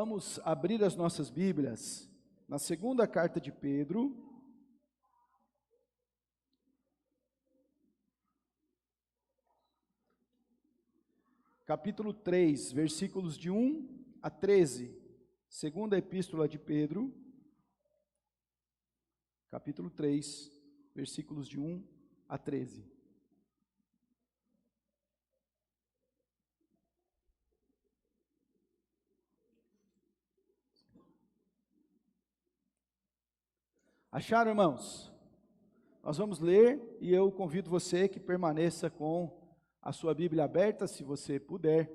Vamos abrir as nossas Bíblias na segunda carta de Pedro, capítulo 3, versículos de 1 a 13. Segunda epístola de Pedro, capítulo 3, versículos de 1 a 13. Acharam, irmãos? Nós vamos ler e eu convido você que permaneça com a sua Bíblia aberta, se você puder,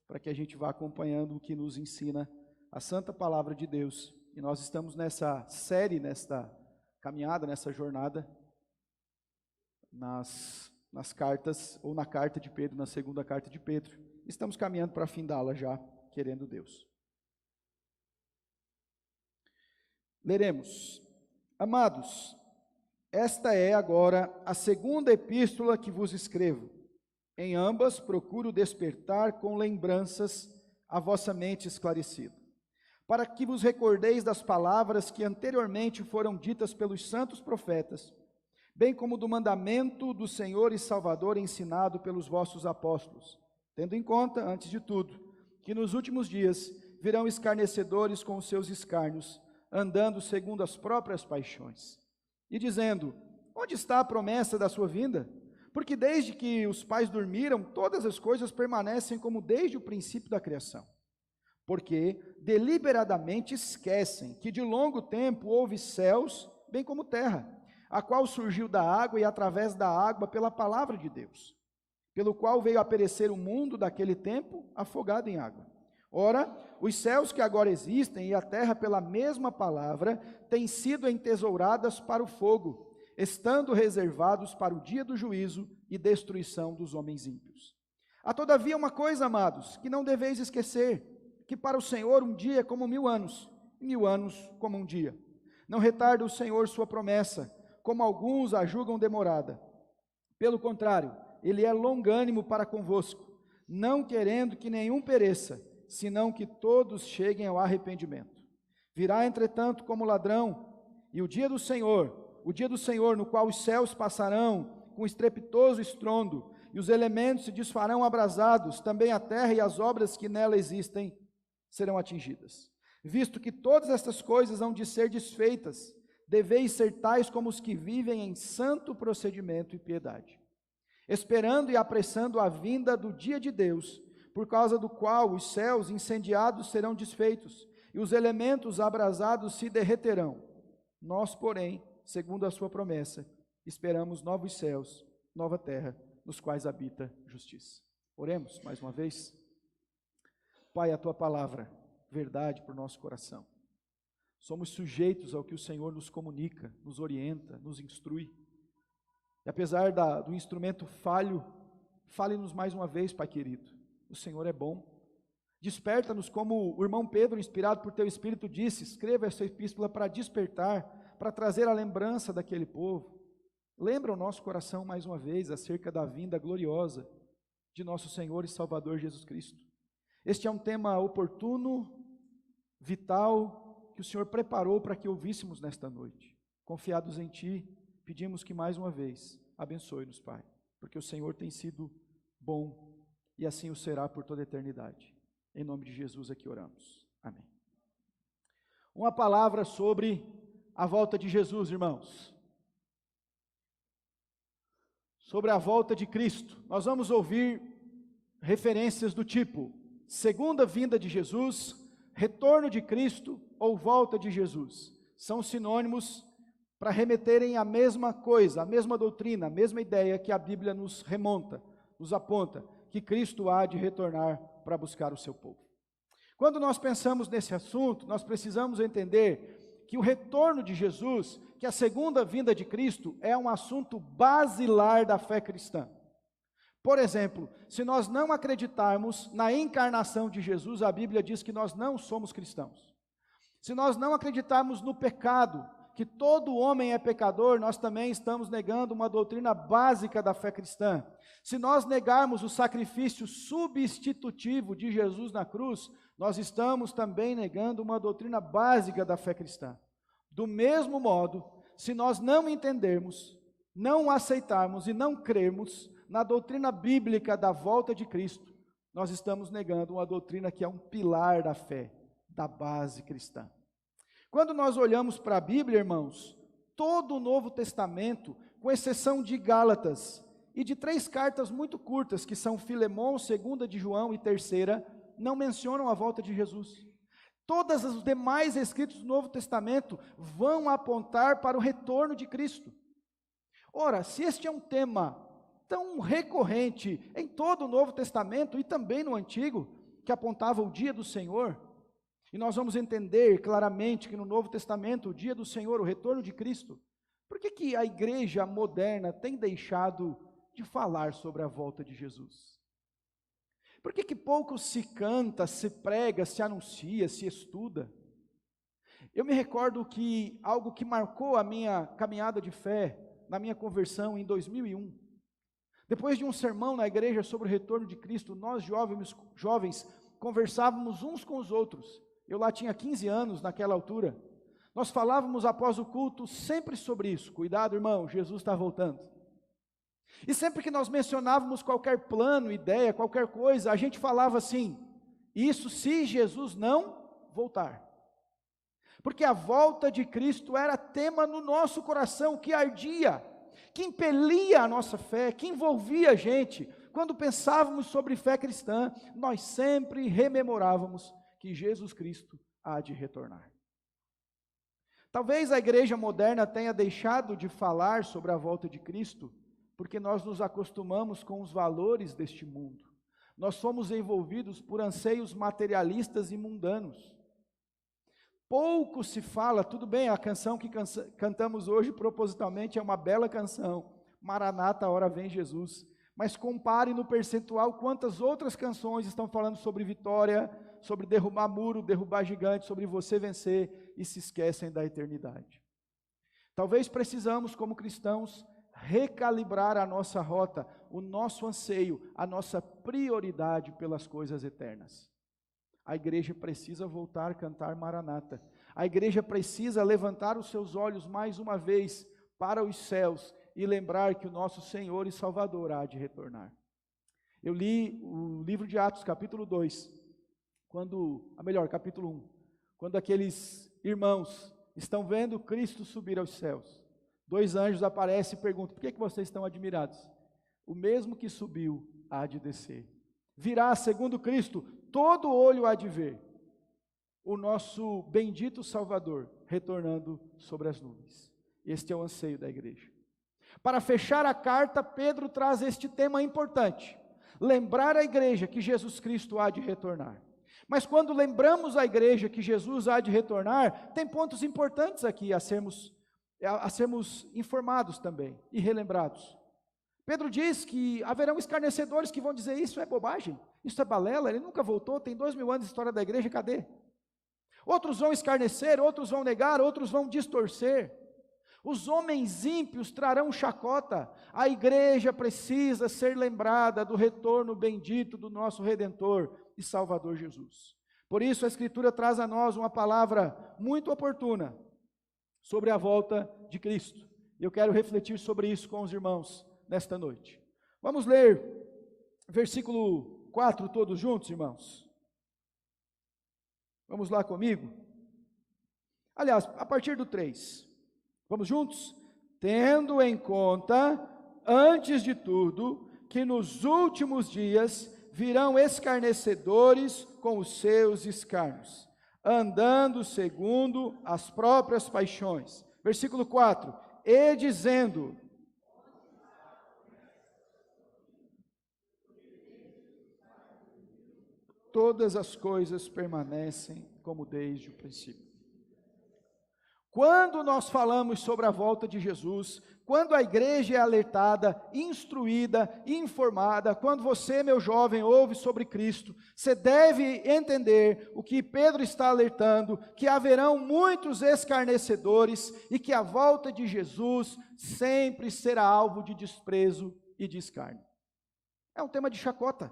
para que a gente vá acompanhando o que nos ensina a Santa Palavra de Deus. E nós estamos nessa série, nesta caminhada, nessa jornada, nas cartas, ou na carta de Pedro, na segunda carta de Pedro. Estamos caminhando para findá-la já, querendo Deus. Leremos. Amados, esta é agora a segunda epístola que vos escrevo. Em ambas procuro despertar com lembranças a vossa mente esclarecida, para que vos recordeis das palavras que anteriormente foram ditas pelos santos profetas, bem como do mandamento do Senhor e Salvador ensinado pelos vossos apóstolos, tendo em conta, antes de tudo, que nos últimos dias virão escarnecedores com os seus escárnios, andando segundo as próprias paixões, e dizendo: onde está a promessa da sua vinda? Porque desde que os pais dormiram, todas as coisas permanecem como desde o princípio da criação. Porque deliberadamente esquecem que de longo tempo houve céus, bem como terra, a qual surgiu da água e através da água pela palavra de Deus, pelo qual veio a perecer o mundo daquele tempo afogado em água. Ora, os céus que agora existem e a terra pela mesma palavra têm sido entesouradas para o fogo, estando reservados para o dia do juízo e destruição dos homens ímpios. Há todavia uma coisa, amados, que não deveis esquecer, que para o Senhor um dia é como 1000 anos, e 1000 anos como um dia. Não retarda o Senhor sua promessa, como alguns a julgam demorada. Pelo contrário, Ele é longânimo para convosco, não querendo que nenhum pereça, senão que todos cheguem ao arrependimento. Virá, entretanto, como ladrão, e o dia do Senhor no qual os céus passarão com estrepitoso estrondo, e os elementos se desfarão abrasados, também a terra e as obras que nela existem serão atingidas. Visto que todas estas coisas hão de ser desfeitas, deveis ser tais como os que vivem em santo procedimento e piedade, esperando e apressando a vinda do dia de Deus, por causa do qual os céus incendiados serão desfeitos, e os elementos abrasados se derreterão. Nós, porém, segundo a sua promessa, esperamos novos céus, nova terra, nos quais habita justiça. Oremos mais uma vez. Pai, a tua palavra, verdade para o nosso coração. Somos sujeitos ao que o Senhor nos comunica, nos orienta, nos instrui. E apesar do instrumento falho, fale-nos mais uma vez, Pai querido. O Senhor é bom. Desperta-nos, como o irmão Pedro, inspirado por teu Espírito, disse: escreva essa epístola para despertar, para trazer a lembrança daquele povo. Lembra o nosso coração mais uma vez acerca da vinda gloriosa de nosso Senhor e Salvador Jesus Cristo. Este é um tema oportuno, vital, que o Senhor preparou para que ouvíssemos nesta noite. Confiados em Ti, pedimos que mais uma vez abençoe-nos, Pai, porque o Senhor tem sido bom e assim o será por toda a eternidade. Em nome de Jesus aqui oramos. Amém. Uma palavra sobre a volta de Jesus, irmãos. Sobre a volta de Cristo. Nós vamos ouvir referências do tipo: segunda vinda de Jesus, retorno de Cristo ou volta de Jesus. São sinônimos para remeterem à mesma coisa, à mesma doutrina, à mesma ideia que a Bíblia nos remonta, nos aponta, que Cristo há de retornar para buscar o seu povo. Quando nós pensamos nesse assunto, nós precisamos entender que o retorno de Jesus, que a segunda vinda de Cristo, é um assunto basilar da fé cristã. Por exemplo, se nós não acreditarmos na encarnação de Jesus, a Bíblia diz que nós não somos cristãos. Se nós não acreditarmos no pecado, que todo homem é pecador, nós também estamos negando uma doutrina básica da fé cristã. Se nós negarmos o sacrifício substitutivo de Jesus na cruz, nós estamos também negando uma doutrina básica da fé cristã. Do mesmo modo, se nós não entendermos, não aceitarmos e não crermos na doutrina bíblica da volta de Cristo, nós estamos negando uma doutrina que é um pilar da fé, da base cristã. Quando nós olhamos para a Bíblia, irmãos, todo o Novo Testamento, com exceção de Gálatas e de 3 cartas muito curtas, que são Filemão, 2 de João e 3ª, não mencionam a volta de Jesus. Todos os demais escritos do Novo Testamento vão apontar para o retorno de Cristo. Ora, se este é um tema tão recorrente em todo o Novo Testamento e também no Antigo, que apontava o dia do Senhor, e nós vamos entender claramente que no Novo Testamento, o dia do Senhor, o retorno de Cristo, por que a igreja moderna tem deixado de falar sobre a volta de Jesus? Por que pouco se canta, se prega, se anuncia, se estuda? Eu me recordo que algo que marcou a minha caminhada de fé, na minha conversão em 2001, depois de um sermão na igreja sobre o retorno de Cristo, nós jovens conversávamos uns com os outros. Eu lá tinha 15 anos naquela altura. Nós falávamos após o culto sempre sobre isso. Cuidado, irmão, Jesus está voltando. E sempre que nós mencionávamos qualquer plano, ideia, qualquer coisa, a gente falava assim: isso se Jesus não voltar. Porque a volta de Cristo era tema no nosso coração, que ardia, que impelia a nossa fé, que envolvia a gente. Quando pensávamos sobre fé cristã, nós sempre rememorávamos que Jesus Cristo há de retornar. Talvez a igreja moderna tenha deixado de falar sobre a volta de Cristo, porque nós nos acostumamos com os valores deste mundo. Nós somos envolvidos por anseios materialistas e mundanos. Pouco se fala, tudo bem, a canção que cantamos hoje propositalmente é uma bela canção, Maranata, a hora vem Jesus, mas compare no percentual quantas outras canções estão falando sobre vitória, sobre derrubar muro, derrubar gigante, sobre você vencer, e se esquecem da eternidade. Talvez precisamos, como cristãos, recalibrar a nossa rota, o nosso anseio, a nossa prioridade pelas coisas eternas. A igreja precisa voltar a cantar Maranata. A igreja precisa levantar os seus olhos mais uma vez para os céus e lembrar que o nosso Senhor e Salvador há de retornar. Eu li o livro de Atos, capítulo 2, capítulo 1, quando aqueles irmãos estão vendo Cristo subir aos céus. 2 anjos aparecem e perguntam: por que vocês estão admirados? O mesmo que subiu há de descer. Virá, segundo Cristo, todo olho há de ver o nosso bendito Salvador retornando sobre as nuvens. Este é o anseio da igreja. Para fechar a carta, Pedro traz este tema importante: lembrar a igreja que Jesus Cristo há de retornar. Mas quando lembramos a igreja que Jesus há de retornar, tem pontos importantes aqui a sermos informados também e relembrados. Pedro diz que haverão escarnecedores que vão dizer: isso é bobagem, isso é balela, ele nunca voltou, tem 2000 anos de história da igreja, cadê? Outros vão escarnecer, outros vão negar, outros vão distorcer. Os homens ímpios trarão chacota. A igreja precisa ser lembrada do retorno bendito do nosso Redentor e Salvador Jesus. Por isso a Escritura traz a nós uma palavra muito oportuna sobre a volta de Cristo. Eu quero refletir sobre isso com os irmãos nesta noite. Vamos ler versículo 4 todos juntos, irmãos? Vamos lá comigo? Aliás, a partir do 3. Vamos juntos? Tendo em conta, antes de tudo, que nos últimos dias virão escarnecedores com os seus escárnios, andando segundo as próprias paixões. Versículo 4. E dizendo: todas as coisas permanecem como desde o princípio. Quando nós falamos sobre a volta de Jesus, quando a igreja é alertada, instruída, informada, quando você, meu jovem, ouve sobre Cristo, você deve entender o que Pedro está alertando, que haverão muitos escarnecedores e que a volta de Jesus sempre será alvo de desprezo e de escárnio. É um tema de chacota.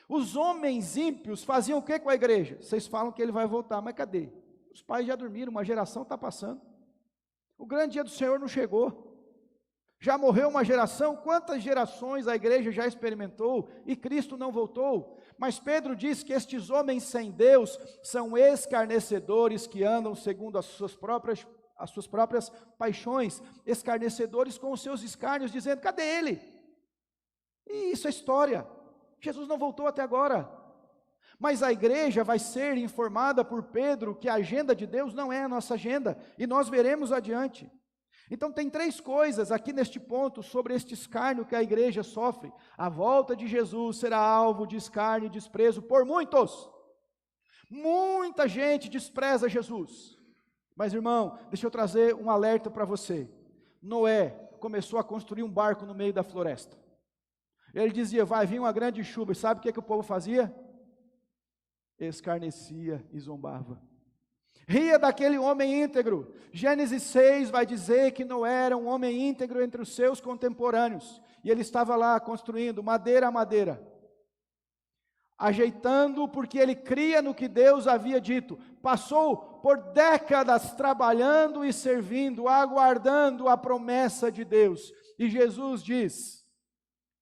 Os homens ímpios faziam o que com a igreja? Vocês falam que ele vai voltar, mas cadê? Os pais já dormiram, uma geração está passando. O grande dia do Senhor não chegou. Já morreu uma geração, quantas gerações a igreja já experimentou e Cristo não voltou? Mas Pedro diz que estes homens sem Deus são escarnecedores que andam segundo as suas próprias paixões, escarnecedores com os seus escárnios, dizendo, cadê ele? E isso é história. Jesus não voltou até agora. Mas a igreja vai ser informada por Pedro que a agenda de Deus não é a nossa agenda, e nós veremos adiante. Então tem três coisas aqui neste ponto sobre este escárnio que a igreja sofre. A volta de Jesus será alvo de escárnio e desprezo por muitos. Muita gente despreza Jesus. Mas irmão, deixa eu trazer um alerta para você. Noé começou a construir um barco no meio da floresta. Ele dizia, vai vir uma grande chuva, e sabe o que o povo fazia? Escarnecia e zombava. Ria daquele homem íntegro. Gênesis 6 vai dizer que Noé era um homem íntegro entre os seus contemporâneos, e ele estava lá construindo madeira a madeira, ajeitando, porque ele cria no que Deus havia dito. Passou por décadas trabalhando e servindo, aguardando a promessa de Deus, e Jesus diz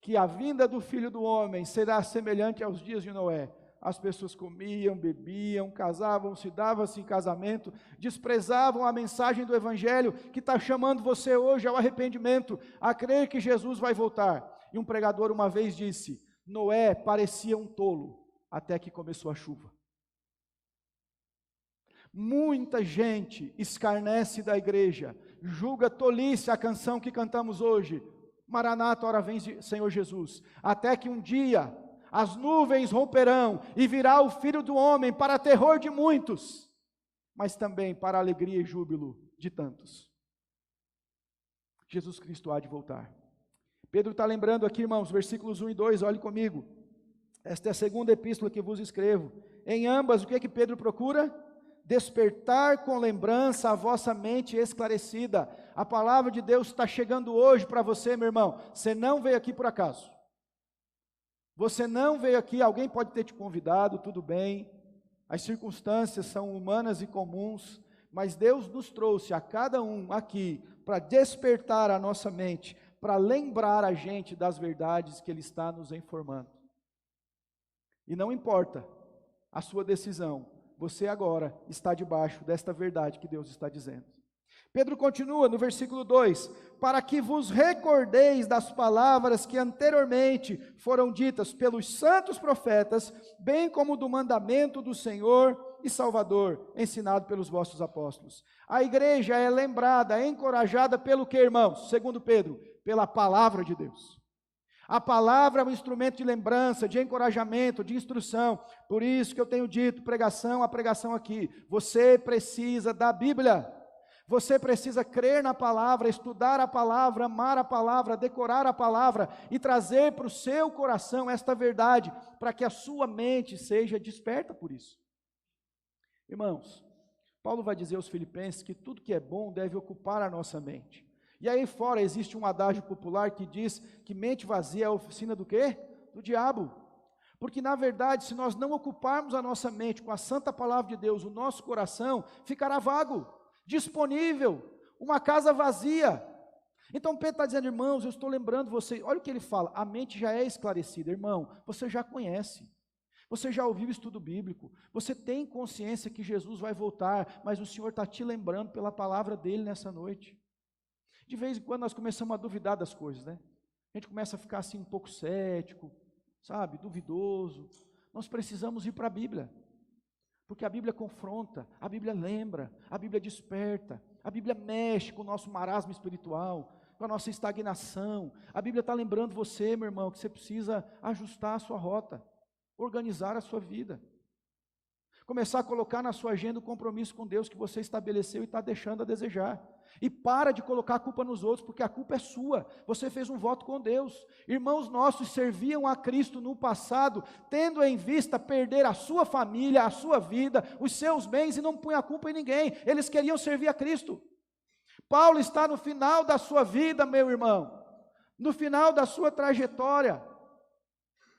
que a vinda do Filho do Homem será semelhante aos dias de Noé. As pessoas comiam, bebiam, casavam-se, davam-se em casamento, desprezavam a mensagem do Evangelho, que está chamando você hoje ao arrependimento, a crer que Jesus vai voltar. E um pregador uma vez disse, Noé parecia um tolo, até que começou a chuva. Muita gente escarnece da igreja, julga tolice a canção que cantamos hoje, Maranata, ora vem Senhor Jesus, até que um dia as nuvens romperão e virá o Filho do Homem para terror de muitos, mas também para alegria e júbilo de tantos. Jesus Cristo há de voltar. Pedro está lembrando aqui, irmãos, versículos 1 e 2, olhe comigo. Esta é a segunda epístola que vos escrevo. Em ambas, o que é que Pedro procura? Despertar com lembrança a vossa mente esclarecida. A palavra de Deus está chegando hoje para você, meu irmão. Você não veio aqui por acaso. Você não veio aqui, alguém pode ter te convidado, tudo bem. As circunstâncias são humanas e comuns, mas Deus nos trouxe a cada um aqui para despertar a nossa mente, para lembrar a gente das verdades que Ele está nos informando. E não importa a sua decisão, você agora está debaixo desta verdade que Deus está dizendo. Pedro continua no versículo 2, para que vos recordeis das palavras que anteriormente foram ditas pelos santos profetas, bem como do mandamento do Senhor e Salvador, ensinado pelos vossos apóstolos. A igreja é lembrada, é encorajada pelo que, irmãos? Segundo Pedro, pela palavra de Deus. A palavra é um instrumento de lembrança, de encorajamento, de instrução. Por isso que eu tenho dito, a pregação aqui, você precisa da Bíblia. Você precisa crer na palavra, estudar a palavra, amar a palavra, decorar a palavra e trazer para o seu coração esta verdade, para que a sua mente seja desperta por isso. Irmãos, Paulo vai dizer aos Filipenses que tudo que é bom deve ocupar a nossa mente. E aí fora existe um adágio popular que diz que mente vazia é a oficina do quê? Do diabo. Porque na verdade, se nós não ocuparmos a nossa mente com a santa palavra de Deus, o nosso coração ficará vago, disponível, uma casa vazia. Então Pedro está dizendo, irmãos, eu estou lembrando vocês, olha o que ele fala, a mente já é esclarecida, irmão, você já conhece, você já ouviu estudo bíblico, você tem consciência que Jesus vai voltar, mas o Senhor está te lembrando pela palavra dele nessa noite. De vez em quando nós começamos a duvidar das coisas, né? A gente começa a ficar assim um pouco cético, sabe, duvidoso. Nós precisamos ir para a Bíblia, porque a Bíblia confronta, a Bíblia lembra, a Bíblia desperta, a Bíblia mexe com o nosso marasmo espiritual, com a nossa estagnação. A Bíblia está lembrando você, meu irmão, que você precisa ajustar a sua rota, organizar a sua vida. Começar a colocar na sua agenda o compromisso com Deus que você estabeleceu e está deixando a desejar. E para de colocar a culpa nos outros, porque a culpa é sua. Você fez um voto com Deus. Irmãos nossos serviam a Cristo no passado, tendo em vista perder a sua família, a sua vida, os seus bens, e não punha a culpa em ninguém. Eles queriam servir a Cristo. Paulo está no final da sua vida, meu irmão, no final da sua trajetória,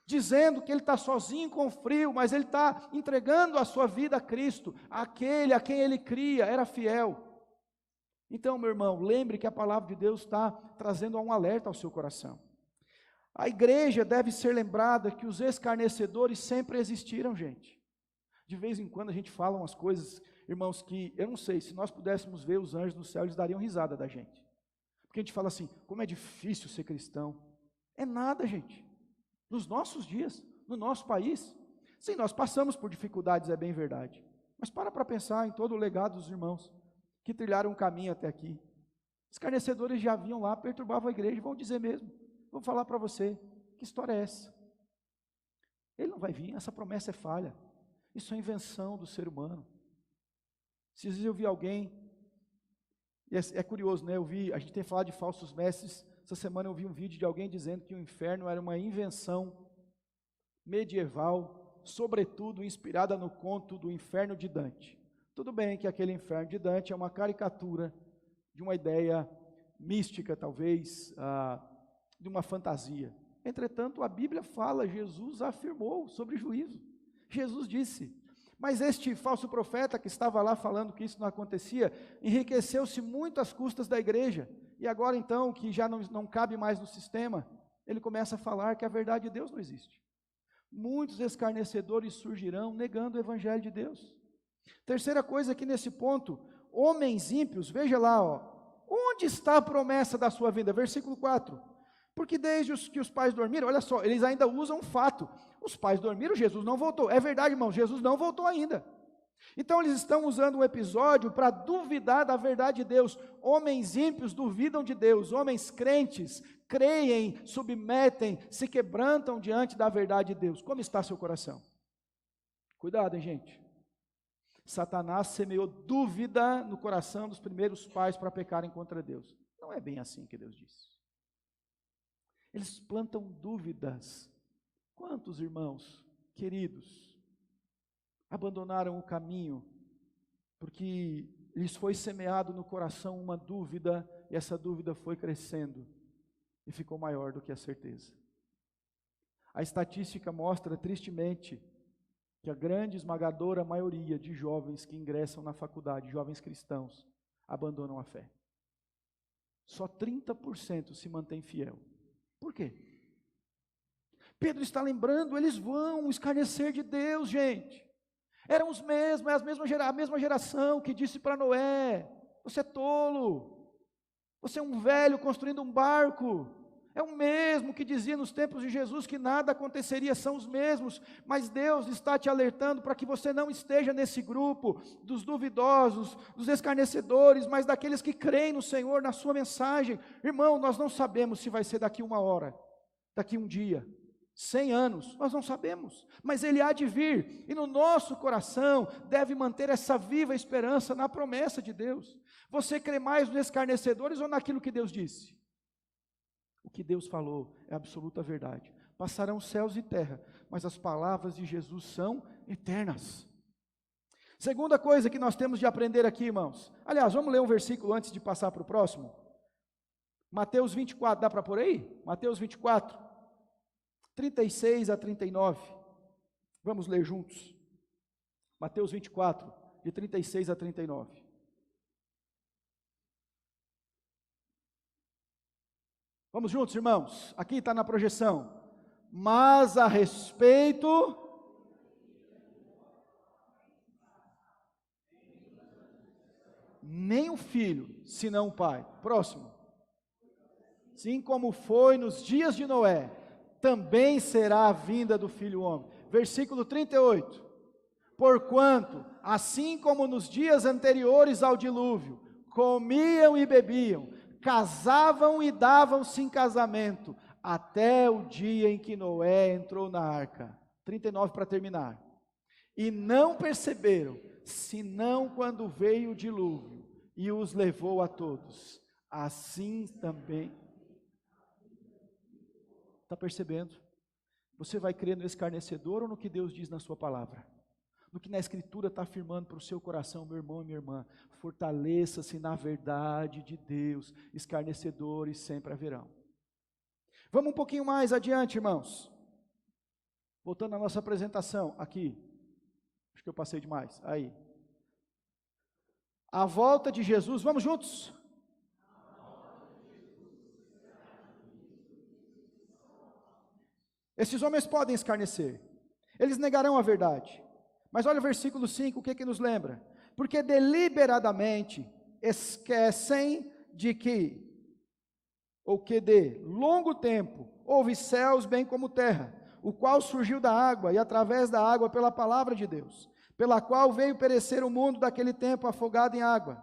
dizendo que ele está sozinho com frio, mas ele está entregando a sua vida a Cristo, aquele a quem ele cria, era fiel. Então, meu irmão, lembre que a palavra de Deus está trazendo um alerta ao seu coração. A igreja deve ser lembrada que os escarnecedores sempre existiram, gente. De vez em quando a gente fala umas coisas, irmãos, que eu não sei, se nós pudéssemos ver os anjos no céu, eles dariam risada da gente. Porque a gente fala assim, como é difícil ser cristão. É nada, gente. Nos nossos dias, no nosso país, sim, nós passamos por dificuldades, é bem verdade. Mas para pensar em todo o legado dos irmãos que trilharam um caminho até aqui. Os escarnecedores já vinham lá, perturbavam a igreja, vão dizer mesmo, vou falar para você, que história é essa? Ele não vai vir, essa promessa é falha, isso é invenção do ser humano. Se eu vi alguém, e é curioso, né? A gente tem falado de falsos mestres, essa semana eu vi um vídeo de alguém dizendo que o inferno era uma invenção medieval, sobretudo inspirada no conto do Inferno de Dante. Tudo bem que aquele inferno de Dante é uma caricatura de uma ideia mística, talvez, de uma fantasia. Entretanto, a Bíblia fala, Jesus afirmou sobre juízo. Jesus disse, mas este falso profeta que estava lá falando que isso não acontecia, enriqueceu-se muito às custas da igreja, e agora então, que já não cabe mais no sistema, ele começa a falar que a verdade de Deus não existe. Muitos escarnecedores surgirão negando o evangelho de Deus. Terceira coisa aqui nesse ponto, homens ímpios, veja lá, onde está a promessa da sua vinda? Versículo 4, porque desde que os pais dormiram, olha só, eles ainda usam um fato, os pais dormiram, Jesus não voltou, é verdade, irmão, Jesus não voltou ainda. Então eles estão usando um episódio para duvidar da verdade de Deus. Homens ímpios duvidam de Deus, homens crentes creem, submetem, se quebrantam diante da verdade de Deus. Como está seu coração? Cuidado, hein, gente. Satanás semeou dúvida no coração dos primeiros pais para pecarem contra Deus. Não é bem assim que Deus diz. Eles plantam dúvidas. Quantos irmãos queridos abandonaram o caminho porque lhes foi semeado no coração uma dúvida e essa dúvida foi crescendo e ficou maior do que a certeza. A estatística mostra tristemente que a grande esmagadora maioria de jovens que ingressam na faculdade, jovens cristãos, abandonam a fé. Só 30% se mantém fiel. Por quê? Pedro está lembrando, eles vão escarnecer de Deus, gente. Eram os mesmos, a mesma geração que disse para Noé, você é tolo, você é um velho construindo um barco. É o mesmo que dizia nos tempos de Jesus que nada aconteceria, são os mesmos, mas Deus está te alertando para que você não esteja nesse grupo dos duvidosos, dos escarnecedores, mas daqueles que creem no Senhor, na sua mensagem. Irmão, nós não sabemos se vai ser daqui 1 hora, daqui 1 dia, 100 anos, nós não sabemos, mas Ele há de vir, e no nosso coração deve manter essa viva esperança na promessa de Deus. Você crê mais nos escarnecedores ou naquilo que Deus disse? O que Deus falou é absoluta verdade. Passarão céus e terra, mas as palavras de Jesus são eternas. Segunda coisa que nós temos de aprender aqui, irmãos. Aliás, vamos ler um versículo antes de passar para o próximo. Mateus 24, dá para pôr aí? Mateus 24, 36 a 39. Vamos ler juntos. Mateus 24, de 36 a 39. Vamos juntos, irmãos? Aqui está na projeção. Mas a respeito... nem o filho, senão o pai. Próximo. Assim como foi nos dias de Noé, também será a vinda do Filho Homem. Versículo 38. Porquanto, assim como nos dias anteriores ao dilúvio, comiam e bebiam, casavam e davam-se em casamento, até o dia em que Noé entrou na arca. 39 para terminar. e não perceberam, senão quando veio o dilúvio e os levou a todos. Assim também. Está percebendo? Você vai crer no escarnecedor ou no que Deus diz na sua palavra? No que na Escritura está afirmando para o seu coração, meu irmão e minha irmã. Fortaleça-se na verdade de Deus. Escarnecedores sempre haverão. Vamos um pouquinho mais adiante, irmãos. Voltando à nossa apresentação, aqui. Acho que eu passei demais. Aí. A volta de Jesus, vamos juntos? Esses homens podem escarnecer. Eles negarão a verdade. Mas olha o versículo 5, o que nos lembra? Porque deliberadamente esquecem de de longo tempo houve céus bem como terra, o qual surgiu da água e através da água pela palavra de Deus, pela qual veio perecer o mundo daquele tempo afogado em água.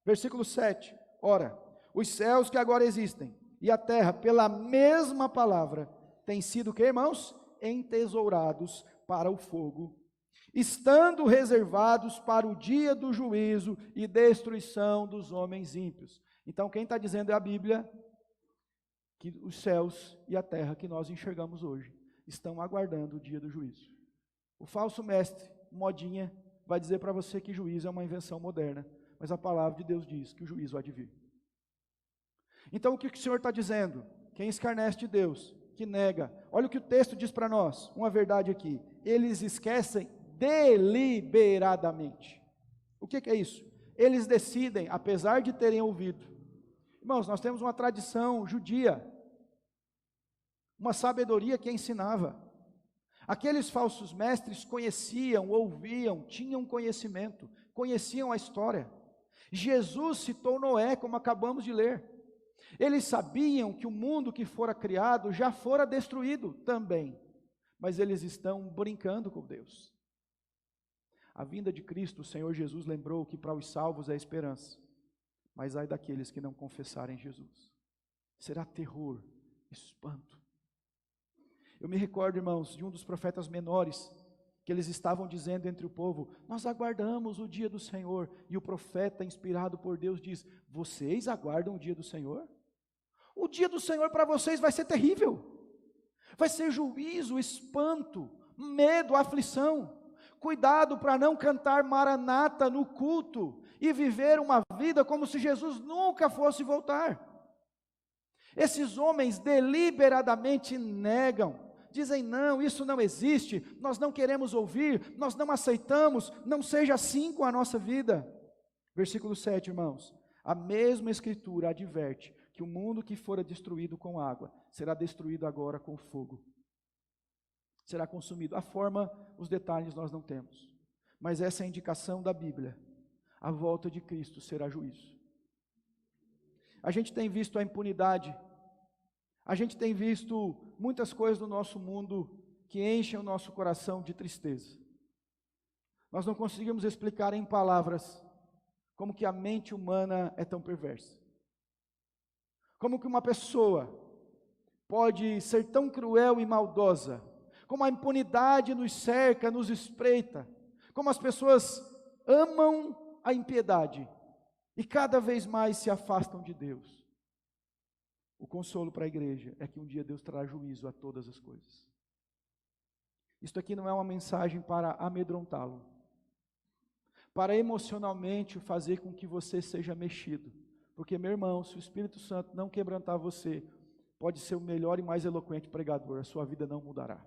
Versículo 7, ora, os céus que agora existem e a terra pela mesma palavra têm sido, que irmãos? Entesourados para o fogo, estando reservados para o dia do juízo e destruição dos homens ímpios. Então quem está dizendo é a Bíblia, que os céus e a terra que nós enxergamos hoje, estão aguardando o dia do juízo. O falso mestre, modinha, vai dizer para você que juízo é uma invenção moderna, mas a palavra de Deus diz que o juízo há de vir. Então o que o Senhor está dizendo? Quem escarnece de Deus, que nega, olha o que o texto diz para nós, uma verdade aqui, eles esquecem deliberadamente. O que é isso? Eles decidem, apesar de terem ouvido. Irmãos, nós temos uma tradição judia, uma sabedoria que ensinava. Aqueles falsos mestres conheciam, ouviam, tinham conhecimento, conheciam a história. Jesus citou Noé, como acabamos de ler. Eles sabiam que o mundo que fora criado já fora destruído também, mas eles estão brincando com Deus. A vinda de Cristo, o Senhor Jesus lembrou que para os salvos é esperança, mas ai daqueles que não confessarem Jesus. Será terror, espanto. Eu me recordo, irmãos, de um dos profetas menores, que eles estavam dizendo entre o povo, nós aguardamos o dia do Senhor, e o profeta inspirado por Deus diz, vocês aguardam o dia do Senhor? O dia do Senhor para vocês vai ser terrível, vai ser juízo, espanto, medo, aflição. Cuidado para não cantar Maranata no culto e viver uma vida como se Jesus nunca fosse voltar. Esses homens deliberadamente negam, dizem não, isso não existe, nós não queremos ouvir, nós não aceitamos, não seja assim com a nossa vida. Versículo 7, irmãos, a mesma Escritura adverte que o mundo que fora destruído com água, será destruído agora com fogo. Será consumido. A forma, os detalhes nós não temos, mas essa é a indicação da Bíblia. A volta de Cristo será juízo. A gente tem visto a impunidade, a gente tem visto muitas coisas no nosso mundo que enchem o nosso coração de tristeza. Nós não conseguimos explicar em palavras como que a mente humana é tão perversa. Como que uma pessoa pode ser tão cruel e maldosa, como a impunidade nos cerca, nos espreita, como as pessoas amam a impiedade e cada vez mais se afastam de Deus. O consolo para a igreja é que um dia Deus trará juízo a todas as coisas. Isto aqui não é uma mensagem para amedrontá-lo, para emocionalmente fazer com que você seja mexido, porque, meu irmão, se o Espírito Santo não quebrantar você, pode ser o melhor e mais eloquente pregador, a sua vida não mudará.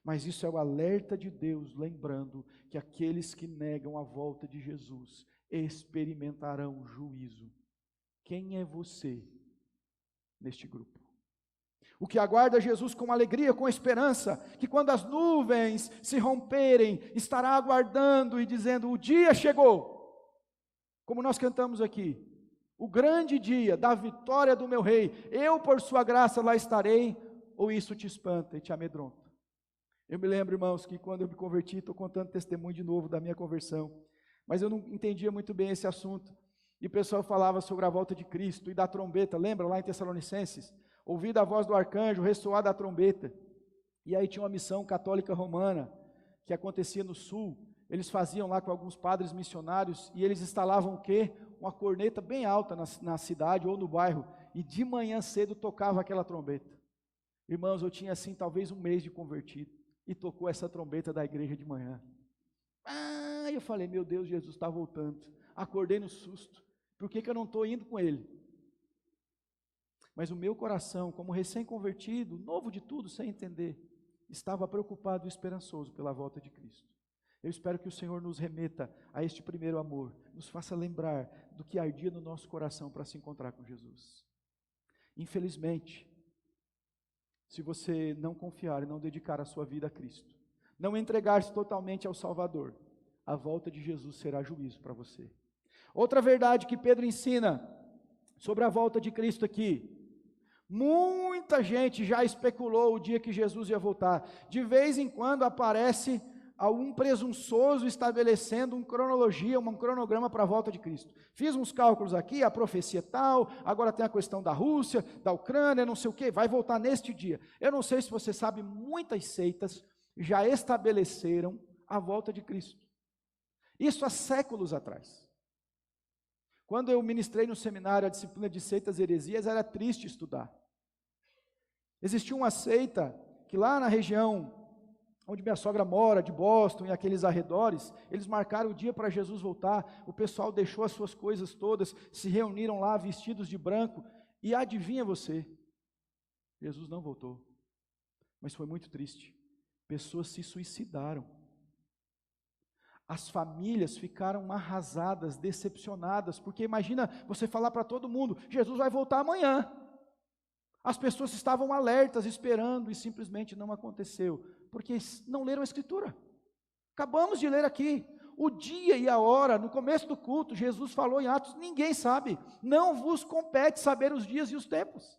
Mas isso é o alerta de Deus, lembrando que aqueles que negam a volta de Jesus experimentarão juízo. Quem é você neste grupo? O que aguarda Jesus com alegria, com esperança, que quando as nuvens se romperem, estará aguardando e dizendo, o dia chegou, como nós cantamos aqui, o grande dia da vitória do meu rei, eu por sua graça lá estarei, ou isso te espanta e te amedronta? Eu me lembro, irmãos, que quando eu me converti, estou contando testemunho de novo da minha conversão, mas eu não entendia muito bem esse assunto, e o pessoal falava sobre a volta de Cristo e da trombeta, lembra lá em Tessalonicenses? Ouvida a voz do arcanjo, ressoar da trombeta, e aí tinha uma missão católica romana, que acontecia no sul, eles faziam lá com alguns padres missionários, e eles instalavam o quê? Uma corneta bem alta na cidade ou no bairro, e de manhã cedo tocava aquela trombeta. Irmãos, eu tinha assim talvez um mês de convertido, e tocou essa trombeta da igreja de manhã. Eu falei, meu Deus, Jesus está voltando. Acordei no susto, por que eu não estou indo com ele? Mas o meu coração, como recém-convertido, novo de tudo, sem entender, estava preocupado e esperançoso pela volta de Cristo. Eu espero que o Senhor nos remeta a este primeiro amor, nos faça lembrar do que ardia no nosso coração para se encontrar com Jesus. Infelizmente, se você não confiar e não dedicar a sua vida a Cristo, não entregar-se totalmente ao Salvador, a volta de Jesus será juízo para você. Outra verdade que Pedro ensina sobre a volta de Cristo aqui: muita gente já especulou o dia que Jesus ia voltar. De vez em quando aparece algum presunçoso estabelecendo uma cronologia, um cronograma para a volta de Cristo. Fiz uns cálculos aqui, a profecia tal, agora tem a questão da Rússia, da Ucrânia, não sei o que, vai voltar neste dia. Eu não sei se você sabe, muitas seitas já estabeleceram a volta de Cristo. Isso há séculos atrás. Quando eu ministrei no seminário a disciplina de seitas e heresias, era triste estudar. Existia uma seita que lá na região onde minha sogra mora, de Boston e aqueles arredores, eles marcaram o dia para Jesus voltar, o pessoal deixou as suas coisas todas, se reuniram lá vestidos de branco, e adivinha você, Jesus não voltou, mas foi muito triste, pessoas se suicidaram, as famílias ficaram arrasadas, decepcionadas, porque imagina você falar para todo mundo, Jesus vai voltar amanhã. As pessoas estavam alertas, esperando, e simplesmente não aconteceu, porque não leram a Escritura. Acabamos de ler aqui, o dia e a hora, no começo do culto, Jesus falou em Atos, ninguém sabe, não vos compete saber os dias e os tempos.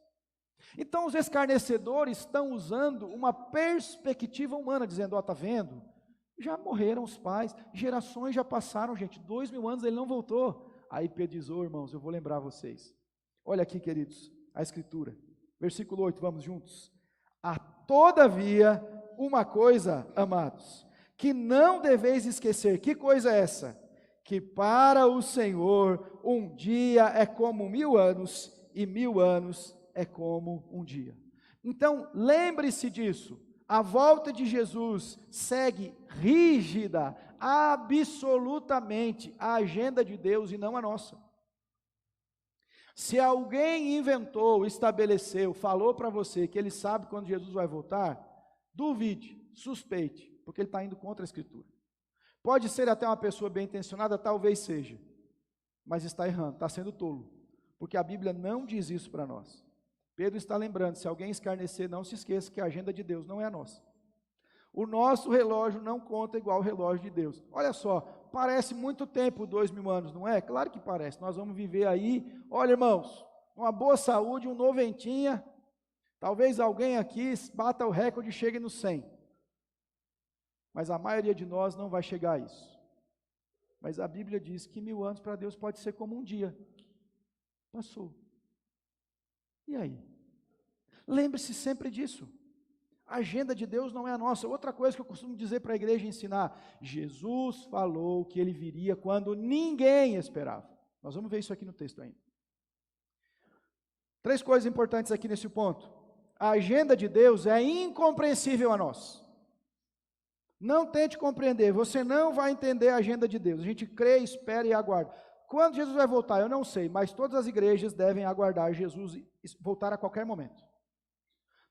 Então os escarnecedores estão usando uma perspectiva humana, dizendo, está vendo? Já morreram os pais, gerações já passaram, gente, 2000 anos ele não voltou. Aí Pedro diz, irmãos, eu vou lembrar vocês. Olha aqui, queridos, a Escritura. Versículo 8, vamos juntos. Todavia, uma coisa, amados, que não deveis esquecer. Que coisa é essa? Que para o Senhor um dia é como 1000 anos, e 1000 anos é como um dia. Então, lembre-se disso. A volta de Jesus segue rígida, absolutamente, a agenda de Deus e não a nossa. Se alguém inventou, estabeleceu, falou para você que ele sabe quando Jesus vai voltar, duvide, suspeite, porque ele está indo contra a Escritura. Pode ser até uma pessoa bem intencionada, talvez seja, mas está errando, está sendo tolo, porque a Bíblia não diz isso para nós. Pedro está lembrando, se alguém escarnecer, não se esqueça que a agenda de Deus não é a nossa. O nosso relógio não conta igual o relógio de Deus. Olha só, parece muito tempo, 2000 anos, não é? Claro que parece, nós vamos viver aí, olha irmãos, uma boa saúde, um noventinha, talvez alguém aqui bata o recorde e chegue no 100, mas a maioria de nós não vai chegar a isso. Mas a Bíblia diz que 1000 anos para Deus pode ser como um dia, passou, e aí? Lembre-se sempre disso. A agenda de Deus não é a nossa. Outra coisa que eu costumo dizer para a igreja ensinar, Jesus falou que ele viria quando ninguém esperava. Nós vamos ver isso aqui no texto ainda. 3 coisas importantes aqui nesse ponto. A agenda de Deus é incompreensível a nós. Não tente compreender, você não vai entender a agenda de Deus. A gente crê, espera e aguarda. Quando Jesus vai voltar, eu não sei, mas todas as igrejas devem aguardar Jesus voltar a qualquer momento.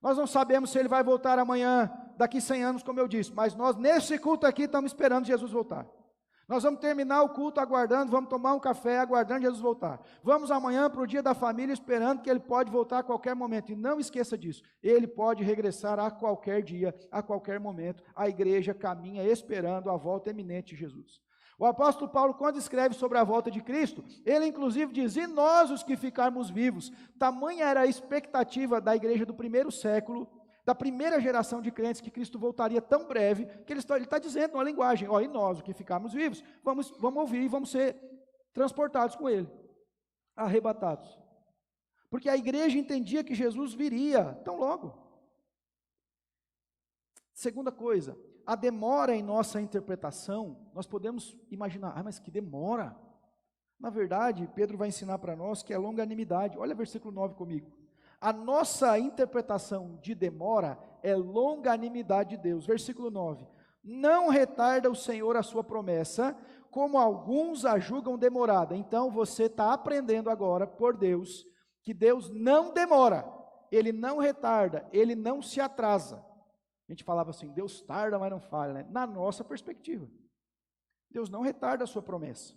Nós não sabemos se ele vai voltar amanhã, daqui 100 anos, como eu disse, mas nós nesse culto aqui estamos esperando Jesus voltar. Nós vamos terminar o culto aguardando, vamos tomar um café aguardando Jesus voltar. Vamos amanhã para o dia da família esperando que ele pode voltar a qualquer momento. E não esqueça disso, ele pode regressar a qualquer dia, a qualquer momento. A igreja caminha esperando a volta iminente de Jesus. O apóstolo Paulo, quando escreve sobre a volta de Cristo, ele inclusive diz, e nós os que ficarmos vivos, tamanha era a expectativa da igreja do primeiro século, da primeira geração de crentes, que Cristo voltaria tão breve, que ele está dizendo uma linguagem, e nós os que ficarmos vivos, vamos ouvir e vamos ser transportados com ele, arrebatados, porque a igreja entendia que Jesus viria tão logo. Segunda coisa, a demora em nossa interpretação, nós podemos imaginar, mas que demora? Na verdade, Pedro vai ensinar para nós que é longanimidade. Olha o versículo 9 comigo. A nossa interpretação de demora é longanimidade de Deus. Versículo 9. Não retarda o Senhor a sua promessa, como alguns a julgam demorada. Então você está aprendendo agora, por Deus, que Deus não demora, Ele não retarda, Ele não se atrasa. A gente falava assim, Deus tarda, mas não falha, né? Na nossa perspectiva, Deus não retarda a sua promessa,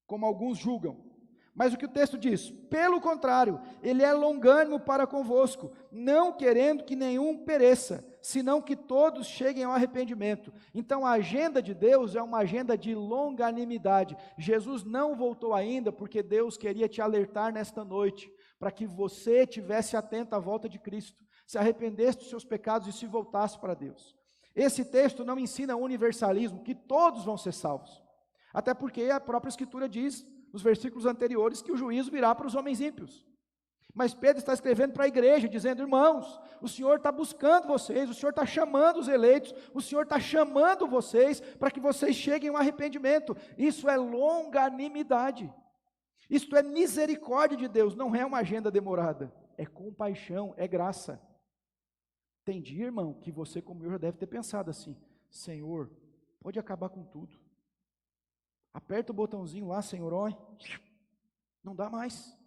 como alguns julgam. Mas o que o texto diz? Pelo contrário, Ele é longânimo para convosco, não querendo que nenhum pereça, senão que todos cheguem ao arrependimento. Então a agenda de Deus é uma agenda de longanimidade. Jesus não voltou ainda, porque Deus queria te alertar nesta noite, para que você estivesse atento à volta de Cristo, se arrependesse dos seus pecados e se voltasse para Deus. Esse texto não ensina universalismo, que todos vão ser salvos, até porque a própria Escritura diz, nos versículos anteriores, que o juízo virá para os homens ímpios. Mas Pedro está escrevendo para a igreja, dizendo, irmãos, o Senhor está buscando vocês, o Senhor está chamando os eleitos, o Senhor está chamando vocês, para que vocês cheguem ao arrependimento. Isso é longanimidade, isto é misericórdia de Deus, não é uma agenda demorada, é compaixão, é graça. Tem dia, irmão, que você como eu já deve ter pensado assim, Senhor, pode acabar com tudo. Aperta o botãozinho lá, Senhor, ó, não dá mais.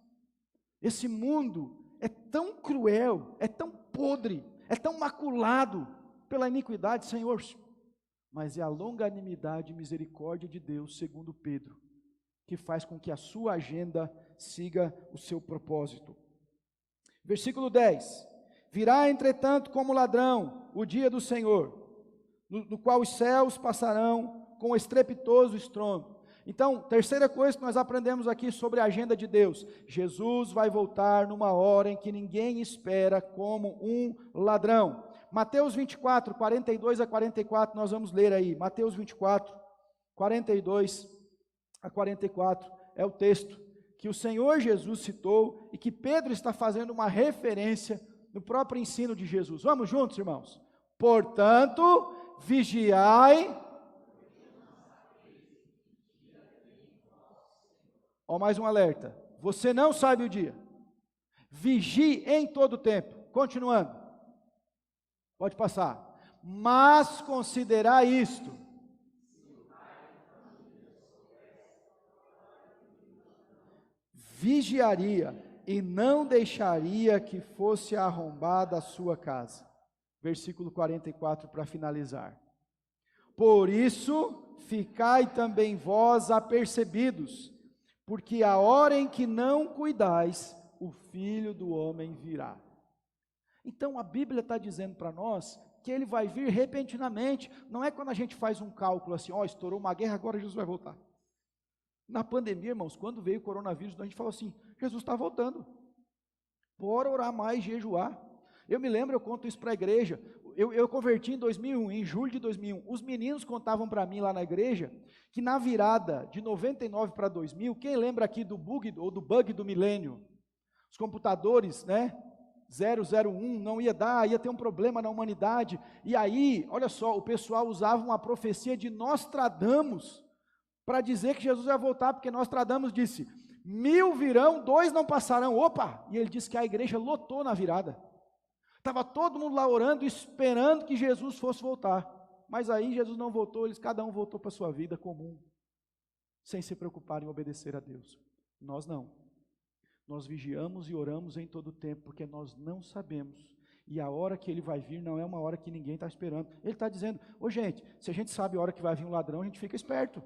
Esse mundo é tão cruel, é tão podre, é tão maculado pela iniquidade, Senhor, mas é a longanimidade e misericórdia de Deus, segundo Pedro, que faz com que a sua agenda siga o seu propósito. Versículo 10, virá entretanto como ladrão o dia do Senhor, no qual os céus passarão com estrepitoso estrondo. Então, terceira coisa que nós aprendemos aqui sobre a agenda de Deus, Jesus vai voltar numa hora em que ninguém espera, como um ladrão. Mateus 24, 42 a 44, nós vamos ler aí, Mateus 24, 42 a 44, é o texto que o Senhor Jesus citou, e que Pedro está fazendo uma referência no próprio ensino de Jesus. Vamos juntos, irmãos? Portanto, vigiai. Ó, mais um alerta, você não sabe o dia, vigie em todo o tempo. Continuando, pode passar, mas considerai isto, vigiaria e não deixaria que fosse arrombada a sua casa. Versículo 44 para finalizar. Por isso, ficai também vós apercebidos, porque a hora em que não cuidais, o Filho do Homem virá. Então a Bíblia está dizendo para nós que Ele vai vir repentinamente, não é quando a gente faz um cálculo assim, ó, estourou uma guerra, agora Jesus vai voltar. Na pandemia, irmãos, quando veio o coronavírus, a gente falou assim, Jesus está voltando, bora orar mais, jejuar. Eu me lembro, eu conto isso para a igreja, eu converti em 2001, em julho de 2001, os meninos contavam para mim lá na igreja, que na virada de 99 para 2000, quem lembra aqui do bug, ou do bug do milênio? Os computadores, né, 001, não ia dar, ia ter um problema na humanidade, e aí, olha só, o pessoal usava uma profecia de Nostradamus, para dizer que Jesus vai voltar, porque Nostradamus disse, 1000 virão, 2 não passarão, opa, e ele disse que a igreja lotou na virada, estava todo mundo lá orando, esperando que Jesus fosse voltar, mas aí Jesus não voltou, cada um voltou para a sua vida comum, sem se preocupar em obedecer a Deus. Nós não, nós vigiamos e oramos em todo o tempo, porque nós não sabemos, e a hora que Ele vai vir não é uma hora que ninguém está esperando. Ele está dizendo, ô gente, se a gente sabe a hora que vai vir um ladrão, a gente fica esperto.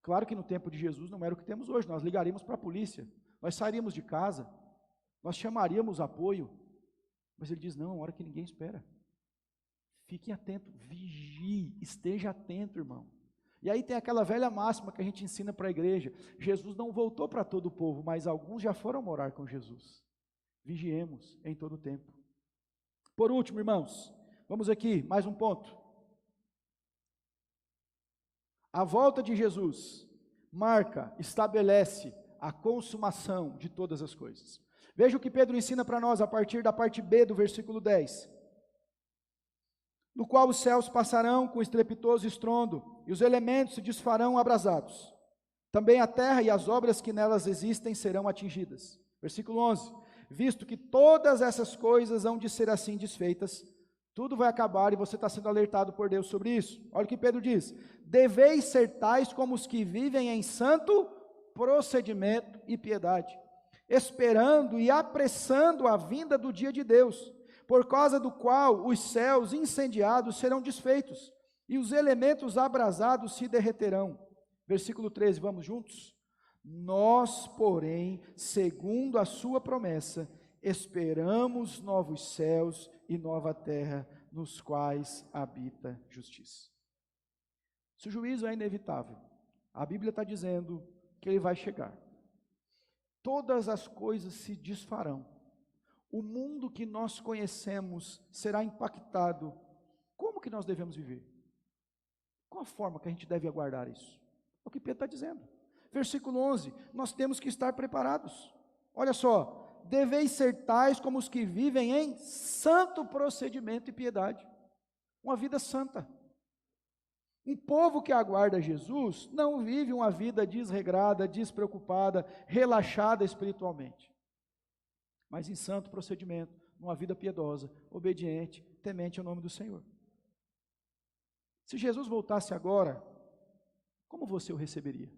Claro que no tempo de Jesus não era o que temos hoje, nós ligaríamos para a polícia, nós sairíamos de casa, nós chamaríamos apoio, mas Ele diz, não, é uma hora que ninguém espera. Fiquem atentos, vigie, esteja atento, irmão. E aí tem aquela velha máxima que a gente ensina para a igreja, Jesus não voltou para todo o povo, mas alguns já foram morar com Jesus. Vigiemos em todo o tempo. Por último, irmãos, vamos aqui, mais um ponto. A volta de Jesus marca, estabelece a consumação de todas as coisas. Veja o que Pedro ensina para nós a partir da parte B do versículo 10. no qual os céus passarão com estrepitoso estrondo, e os elementos se desfarão abrasados. Também a terra e as obras que nelas existem serão atingidas. Versículo 11. Visto que todas essas coisas hão de ser assim desfeitas, tudo vai acabar e você está sendo alertado por Deus sobre isso. Olha o que Pedro diz: deveis ser tais como os que vivem em santo procedimento e piedade, esperando e apressando a vinda do dia de Deus, por causa do qual os céus incendiados serão desfeitos, e os elementos abrasados se derreterão. Versículo 13, vamos juntos? Nós, porém, segundo a sua promessa, esperamos novos céus e nova terra, nos quais habita justiça. Se o juízo é inevitável, a Bíblia está dizendo que ele vai chegar. Todas as coisas se desfarão. O mundo que nós conhecemos será impactado. Como que nós devemos viver? Qual a forma que a gente deve aguardar isso? É o que Pedro está dizendo. Versículo 11, nós temos que estar preparados. Olha só, deveis ser tais como os que vivem em santo procedimento e piedade. Uma vida santa. Um povo que aguarda Jesus não vive uma vida desregrada, despreocupada, relaxada espiritualmente, mas em santo procedimento, numa vida piedosa, obediente, temente ao nome do Senhor. Se Jesus voltasse agora, como você o receberia?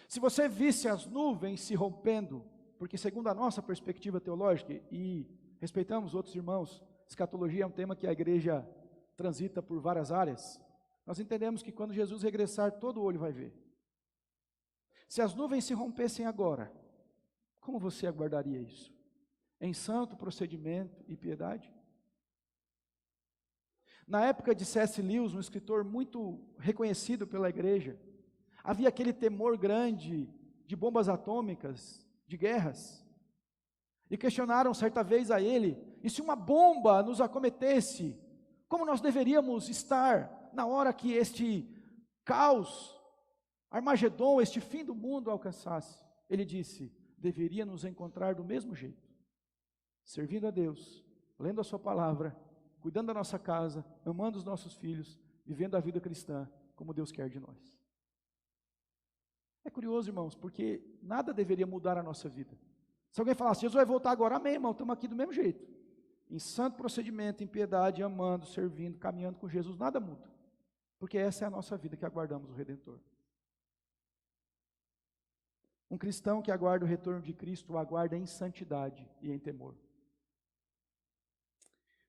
Se você visse as nuvens se rompendo, porque segundo a nossa perspectiva teológica, e respeitamos outros irmãos, escatologia é um tema que a igreja transita por várias áreas, nós entendemos que quando Jesus regressar, todo olho vai ver. Se as nuvens se rompessem agora, como você aguardaria isso? Em santo procedimento e piedade? Na época de C.S. Lewis, um escritor muito reconhecido pela igreja, havia aquele temor grande de bombas atômicas, de guerras, e questionaram certa vez a ele, e se uma bomba nos acometesse, como nós deveríamos estar na hora que este caos, Armagedon, este fim do mundo alcançasse? Ele disse: deveria nos encontrar do mesmo jeito, servindo a Deus, lendo a sua palavra, cuidando da nossa casa, amando os nossos filhos, vivendo a vida cristã como Deus quer de nós. É curioso, irmãos, porque nada deveria mudar a nossa vida. Se alguém falasse: Jesus vai voltar agora, amém, irmão, estamos aqui do mesmo jeito, em santo procedimento, em piedade, amando, servindo, caminhando com Jesus, nada muda, porque essa é a nossa vida que aguardamos o Redentor. Um cristão que aguarda o retorno de Cristo, o aguarda em santidade e em temor.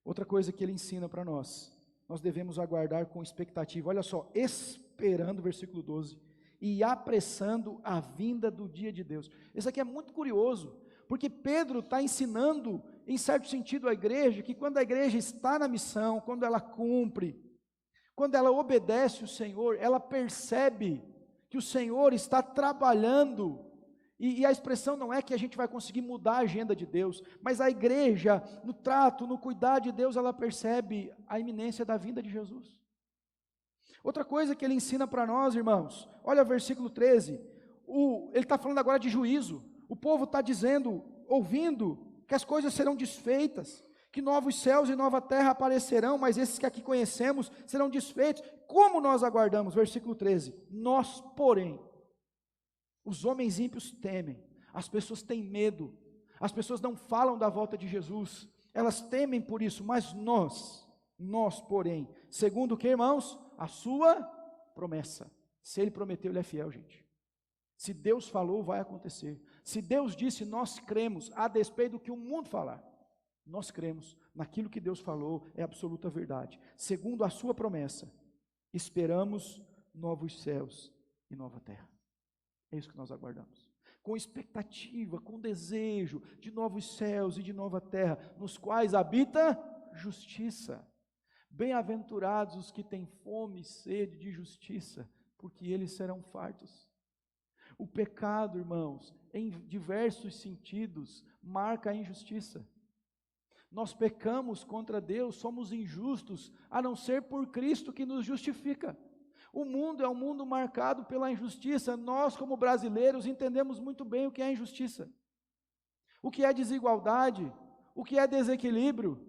Outra coisa que ele ensina para nós devemos aguardar com expectativa, olha só, esperando, versículo 12, e apressando a vinda do dia de Deus. Isso aqui é muito curioso, porque Pedro está ensinando, em certo sentido, a igreja, que quando a igreja está na missão, quando ela cumpre, quando ela obedece o Senhor, ela percebe que o Senhor está trabalhando, e a expressão não é que a gente vai conseguir mudar a agenda de Deus, mas a igreja, no trato, no cuidar de Deus, ela percebe a iminência da vinda de Jesus. Outra coisa que ele ensina para nós, irmãos, olha o versículo 13, ele está falando agora de juízo, o povo está dizendo, ouvindo, que as coisas serão desfeitas, que novos céus e nova terra aparecerão, mas esses que aqui conhecemos serão desfeitos. Como nós aguardamos? Versículo 13, nós, porém, os homens ímpios temem, as pessoas têm medo, as pessoas não falam da volta de Jesus, elas temem por isso, mas nós, porém, segundo o que, irmãos? A sua promessa. Se Ele prometeu, Ele é fiel, gente. Se Deus falou, vai acontecer. Se Deus disse, nós cremos, a despeito do que o mundo falar. Nós cremos naquilo que Deus falou, é absoluta verdade. Segundo a sua promessa, esperamos novos céus e nova terra. É isso que nós aguardamos. Com expectativa, com desejo de novos céus e de nova terra, nos quais habita justiça. Bem-aventurados os que têm fome e sede de justiça, porque eles serão fartos. O pecado, irmãos, em diversos sentidos, marca a injustiça. Nós pecamos contra Deus, somos injustos, a não ser por Cristo que nos justifica. O mundo é um mundo marcado pela injustiça. Nós, como brasileiros, entendemos muito bem o que é injustiça, o que é desigualdade, o que é desequilíbrio.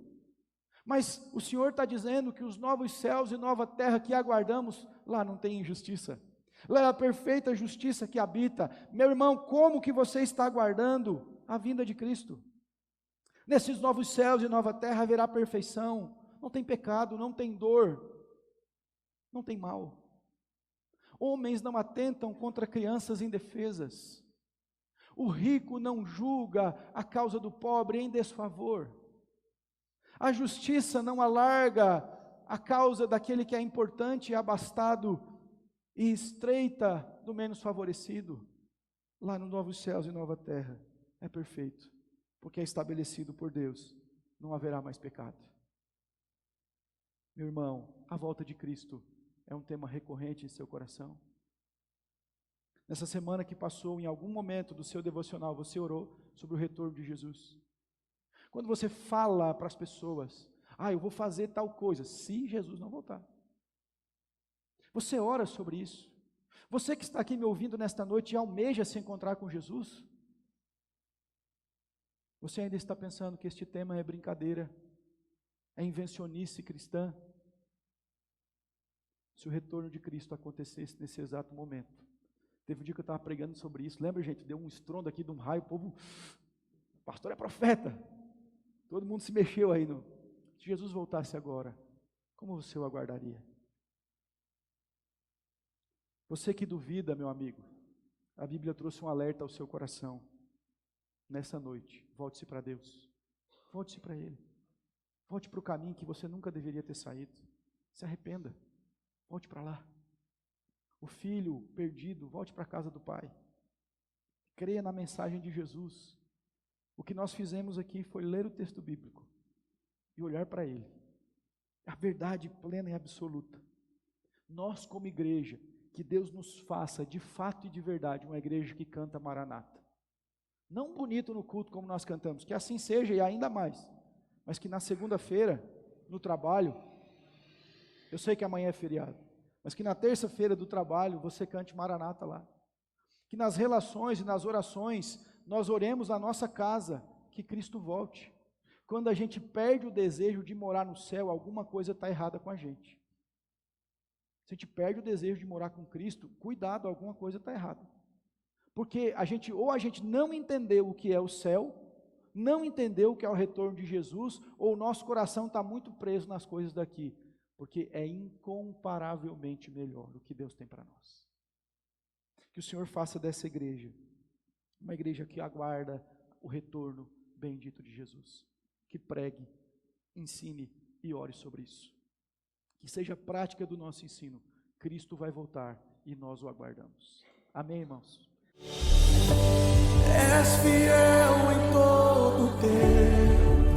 Mas o Senhor está dizendo que os novos céus e nova terra que aguardamos, lá não tem injustiça. Lá é a perfeita justiça que habita. Meu irmão, como que você está aguardando a vinda de Cristo? Nesses novos céus e nova terra haverá perfeição. Não tem pecado, não tem dor, não tem mal. Homens não atentam contra crianças indefesas. O rico não julga a causa do pobre em desfavor. A justiça não alarga a causa daquele que é importante e abastado e estreita do menos favorecido. Lá no novos céus e nova terra é perfeito, porque é estabelecido por Deus, não haverá mais pecado. Meu irmão, a volta de Cristo é um tema recorrente em seu coração? Nessa semana que passou, em algum momento do seu devocional, você orou sobre o retorno de Jesus? Quando você fala para as pessoas, eu vou fazer tal coisa, se Jesus não voltar. Você ora sobre isso? Você que está aqui me ouvindo nesta noite e almeja se encontrar com Jesus? Você ainda está pensando que este tema é brincadeira, é invencionice cristã? Se o retorno de Cristo acontecesse nesse exato momento. Teve um dia que eu estava pregando sobre isso, lembra, gente? Deu um estrondo aqui de um raio, o povo, o pastor é profeta. Todo mundo se mexeu aí. Se Jesus voltasse agora, como você o aguardaria? Você que duvida, meu amigo, a Bíblia trouxe um alerta ao seu coração. Nessa noite, volte-se para Deus. Volte-se para Ele. Volte para o caminho que você nunca deveria ter saído. Se arrependa. Volte para lá. O filho perdido, volte para a casa do Pai. Creia na mensagem de Jesus. O que nós fizemos aqui foi ler o texto bíblico e olhar para ele. A verdade plena e absoluta. Nós, como igreja, que Deus nos faça de fato e de verdade uma igreja que canta Maranata. Não bonito no culto como nós cantamos, que assim seja e ainda mais, mas que na segunda-feira, no trabalho, eu sei que amanhã é feriado, mas que na terça-feira do trabalho você cante Maranata lá. Que nas relações e nas orações nós oremos na nossa casa, que Cristo volte. Quando a gente perde o desejo de morar no céu, alguma coisa está errada com a gente. Se a gente perde o desejo de morar com Cristo, cuidado, alguma coisa está errada. Porque a gente não entendeu o que é o céu, não entendeu o que é o retorno de Jesus, ou o nosso coração está muito preso nas coisas daqui, porque é incomparavelmente melhor o que Deus tem para nós. Que o Senhor faça dessa igreja uma igreja que aguarda o retorno bendito de Jesus, que pregue, ensine e ore sobre isso, que seja prática do nosso ensino. Cristo vai voltar e nós o aguardamos. Amém, irmãos? És fiel em todo tempo.